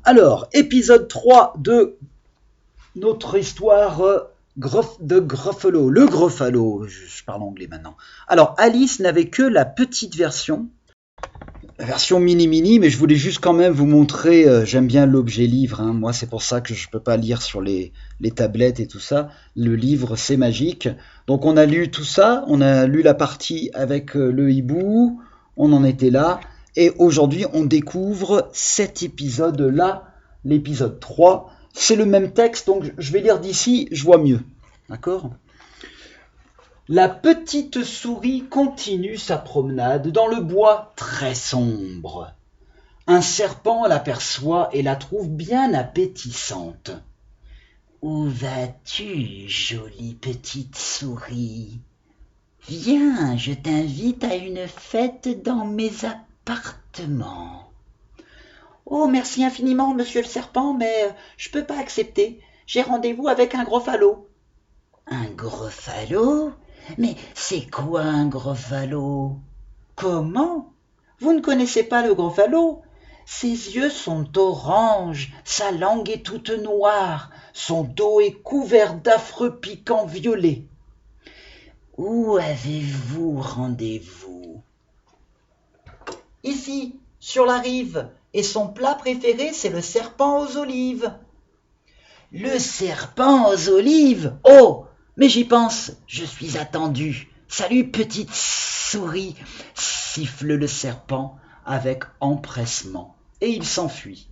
Alors, épisode 3 de notre histoire de Gruffalo. Le Gruffalo, je parle anglais maintenant. Alors, Alice n'avait que la petite version, la version mini-mini, mais je voulais juste quand même vous montrer, j'aime bien l'objet livre, hein. Moi c'est pour ça que je ne peux pas lire sur les tablettes et tout ça. Le livre, c'est magique. Donc on a lu tout ça, on a lu la partie avec le hibou, on en était là. Et aujourd'hui, on découvre cet épisode-là, l'épisode 3. C'est le même texte, donc je vais lire d'ici, je vois mieux. D'accord ? La petite souris continue sa promenade dans le bois très sombre. Un serpent l'aperçoit et la trouve bien appétissante. « Où vas-tu, jolie petite souris ? Viens, je t'invite à une fête dans mes appartements. »« Oh, merci infiniment, monsieur le serpent, mais je peux pas accepter. J'ai rendez-vous avec un Gruffalo. »« Un Gruffalo ? Mais c'est quoi un Gruffalo ? » ?»« Comment ? Vous ne connaissez pas le Gruffalo ? Ses yeux sont oranges, sa langue est toute noire, son dos est couvert d'affreux piquants violets. »« Où avez-vous rendez-vous ? » ?»« Ici, sur la rive, et son plat préféré, c'est le serpent aux olives. »« Le serpent aux olives ? Oh ! Mais j'y pense, je suis attendu. Salut, petite souris, siffle le serpent avec empressement, et il s'enfuit.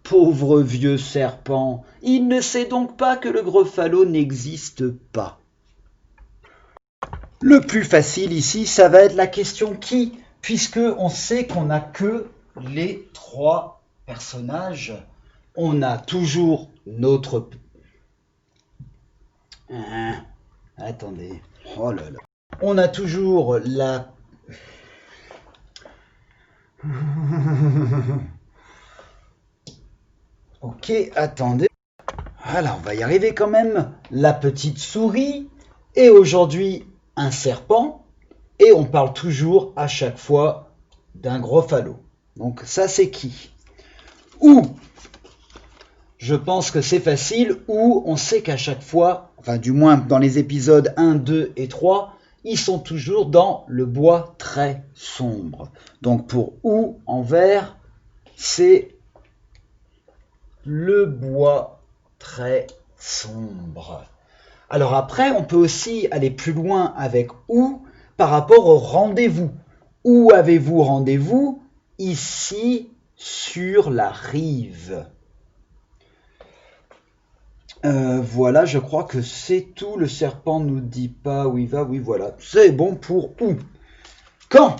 Pauvre vieux serpent, il ne sait donc pas que le Gruffalo n'existe pas. Le plus facile ici, ça va être la question qui, puisque on sait qu'on n'a que les 3 personnages. On a toujours notre... attendez. Oh là là. On a toujours la... Ok, attendez. Voilà, on va y arriver quand même. La petite souris. Et aujourd'hui, un serpent. Et on parle toujours à chaque fois d'un Gruffalo. Donc ça, c'est qui ? Ou, je pense que c'est facile, ou on sait qu'à chaque fois, enfin du moins dans les épisodes 1, 2 et 3, ils sont toujours dans le bois très sombre. Donc pour ou en vert, c'est le bois très sombre. Alors après, on peut aussi aller plus loin avec où par rapport au rendez-vous. Où avez-vous rendez-vous ? Ici, sur la rive. Voilà, je crois que c'est tout. Le serpent ne nous dit pas où il va. Oui, voilà. C'est bon pour où ? Quand ?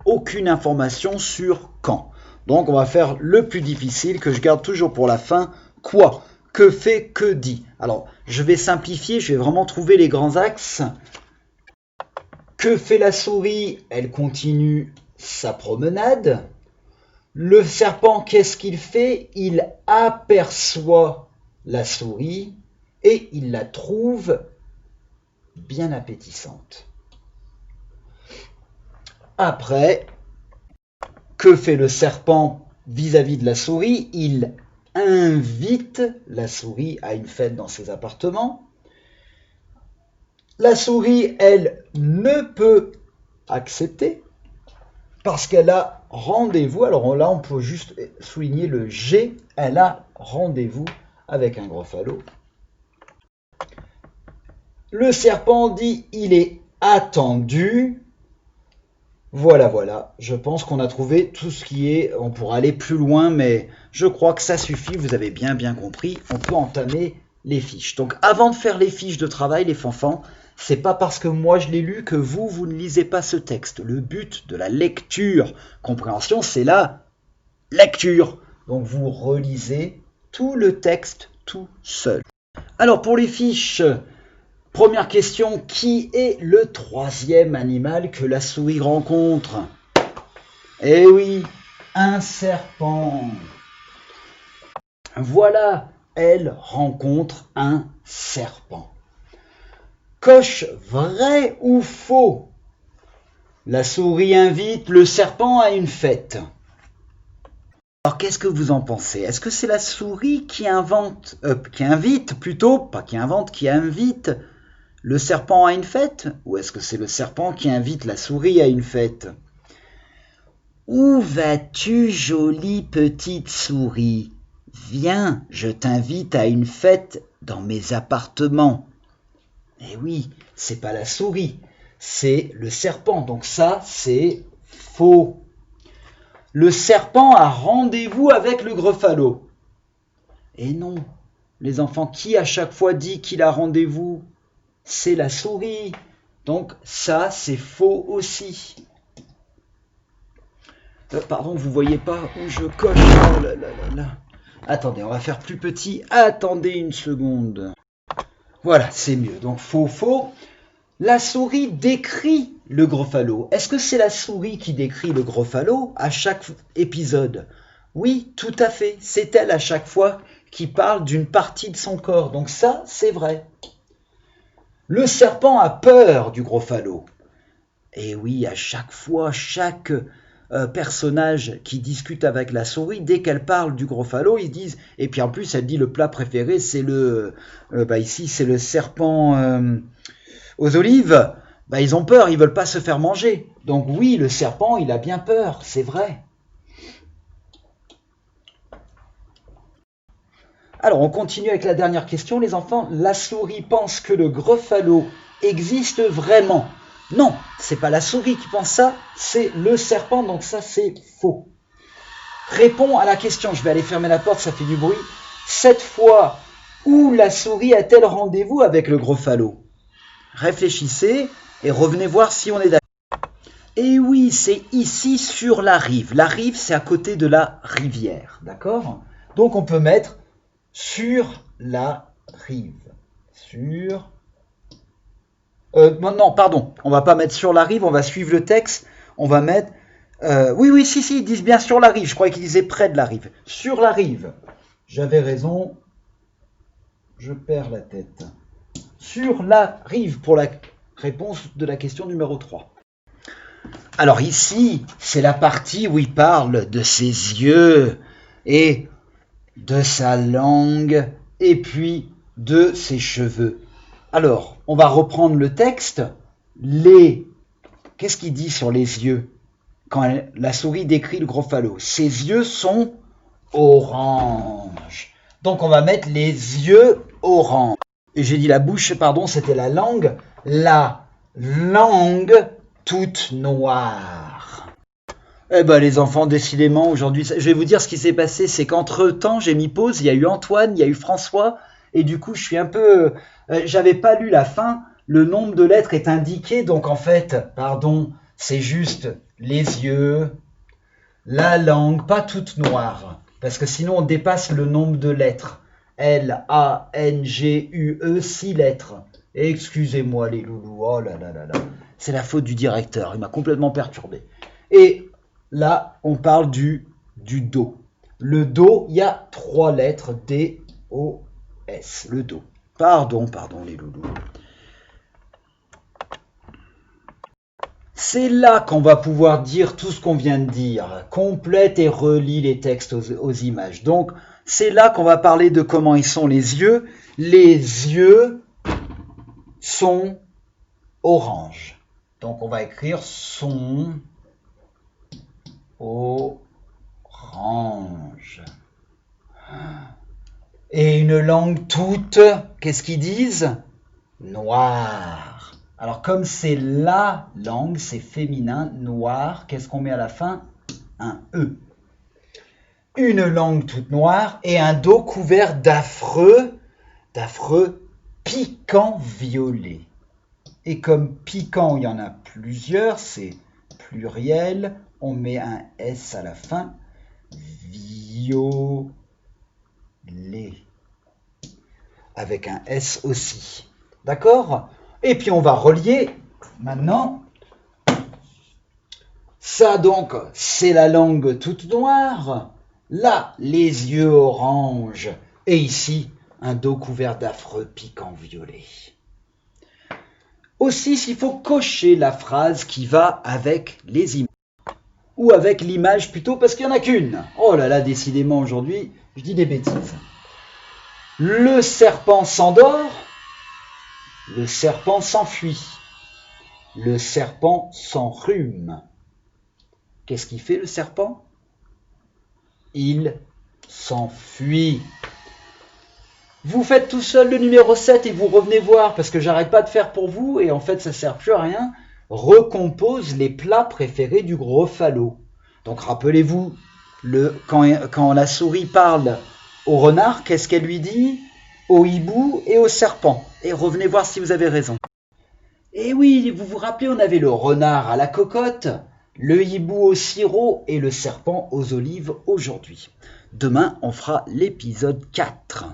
Aucune information sur quand. Donc, on va faire le plus difficile que je garde toujours pour la fin. Quoi ? Que fait, que dit ? Alors, je vais simplifier, je vais vraiment trouver les grands axes. Que fait la souris ? Elle continue sa promenade. Le serpent, qu'est-ce qu'il fait ? Il aperçoit la souris et il la trouve bien appétissante. Après, que fait le serpent vis-à-vis de la souris ? Il invite la souris à une fête dans ses appartements. La souris, elle, ne peut accepter parce qu'elle a rendez-vous. Alors là, on peut juste souligner le G. Elle a rendez-vous avec un Gruffalo. Le serpent dit il est attendu. Voilà. Je pense qu'on a trouvé tout ce qui est... On pourra aller plus loin, mais je crois que ça suffit. Vous avez bien compris. On peut entamer les fiches. Donc, avant de faire les fiches de travail, les fanfans, c'est pas parce que moi je l'ai lu que vous ne lisez pas ce texte. Le but de la lecture, compréhension, c'est la lecture. Donc, vous relisez tout le texte tout seul. Alors, pour les fiches... Première question, qui est le 3e animal que la souris rencontre ? Eh oui, un serpent. Voilà, elle rencontre un serpent. Coche vrai ou faux ? La souris invite le serpent à une fête. Alors, qu'est-ce que vous en pensez? Est-ce que c'est la souris qui invite le serpent à une fête? Ou est-ce que c'est le serpent qui invite la souris à une fête? Où vas-tu, jolie petite souris? Viens, je t'invite à une fête dans mes appartements. Eh oui, c'est pas la souris, c'est le serpent. Donc ça, c'est faux. Le serpent a rendez-vous avec le Gruffalo. Et non, les enfants, qui à chaque fois dit qu'il a rendez-vous? C'est la souris. Donc ça, c'est faux aussi. Pardon, vous voyez pas où je coche? Oh là là là là. Attendez, on va faire plus petit. Attendez une seconde. Voilà, c'est mieux. Donc faux, faux. La souris décrit le Gruffalo. Est-ce que c'est la souris qui décrit le Gruffalo à chaque épisode? Oui, tout à fait. C'est elle à chaque fois qui parle d'une partie de son corps. Donc ça, c'est vrai. Le serpent a peur du Gruffalo. Et oui, à chaque fois, chaque personnage qui discute avec la souris, dès qu'elle parle du Gruffalo, ils disent, et puis en plus elle dit le plat préféré, c'est ici c'est le serpent aux olives, ils ont peur, ils veulent pas se faire manger. Donc oui, le serpent, il a bien peur, c'est vrai. Alors on continue avec la dernière question, les enfants. La souris pense que le Gruffalo existe vraiment. Non, c'est pas la souris qui pense ça, c'est le serpent, donc ça c'est faux. Réponds à la question, je vais aller fermer la porte, ça fait du bruit. Cette fois, où la souris a-t-elle rendez-vous avec le Gruffalo? Réfléchissez et revenez voir si on est d'accord. Et oui, c'est ici sur la rive. La rive, c'est à côté de la rivière, d'accord? Donc on peut mettre sur la rive. Non, pardon, on va pas mettre sur la rive, on va suivre le texte, on va mettre... oui, si, ils disent bien sur la rive, je croyais qu'ils disaient près de la rive. Sur la rive, j'avais raison, je perds la tête. Sur la rive, pour la réponse de la question numéro 3. Alors ici, c'est la partie où il parle de ses yeux, et de sa langue, et puis de ses cheveux. Alors, on va reprendre le texte. Qu'est-ce qu'il dit sur les yeux quand la souris décrit le Gruffalo? Ses yeux sont orange. Donc, on va mettre les yeux orange. Et j'ai dit la bouche, pardon, c'était la langue. La langue toute noire. Eh ben les enfants, décidément, aujourd'hui, je vais vous dire ce qui s'est passé, c'est qu'entre-temps, j'ai mis pause, il y a eu Antoine, il y a eu François, et du coup, je suis un peu... j'avais pas lu la fin, le nombre de lettres est indiqué, donc en fait, pardon, c'est juste les yeux, la langue, pas toute noire, parce que sinon on dépasse le nombre de lettres. L-A-N-G-U-E, 6 lettres. Excusez-moi les loulous, oh là là là là, c'est la faute du directeur, il m'a complètement perturbé. Et là, on parle du Do. Le Do, il y a 3 lettres, D-O-S, le Do. Pardon, les loulous. C'est là qu'on va pouvoir dire tout ce qu'on vient de dire. Complète et relie les textes aux images. Donc, c'est là qu'on va parler de comment ils sont les yeux. Les yeux sont orange. Donc, on va écrire sont orange. Et une langue toute, qu'est-ce qu'ils disent? Noire. Alors comme c'est la langue, c'est féminin, noir, qu'est-ce qu'on met à la fin? Un E. Une langue toute noire et un dos couvert d'affreux piquants violets. Et comme piquant, il y en a plusieurs, c'est pluriel, on met un S à la fin, violet, avec un S aussi. D'accord? Et puis on va relier maintenant. Ça donc, c'est la langue toute noire. Là, les yeux orange. Et ici, un dos couvert d'affreux piquants violets. Aussi, il faut cocher la phrase qui va avec les images. ou avec l'image plutôt, parce qu'il n'y en a qu'une. Oh là là, décidément aujourd'hui, je dis des bêtises. Le serpent s'endort, le serpent s'enfuit, le serpent s'enrhume. Qu'est-ce qu'il fait le serpent? Il s'enfuit. Vous faites tout seul le numéro 7 et vous revenez voir, parce que j'arrête pas de faire pour vous, et en fait ça sert plus à rien. Recompose les plats préférés du Gruffalo. Donc rappelez-vous, quand la souris parle au renard, qu'est-ce qu'elle lui dit? Au hibou et au serpent. Et revenez voir si vous avez raison. Et oui, vous vous rappelez, on avait le renard à la cocotte, le hibou au sirop et le serpent aux olives aujourd'hui. Demain, on fera l'épisode 4.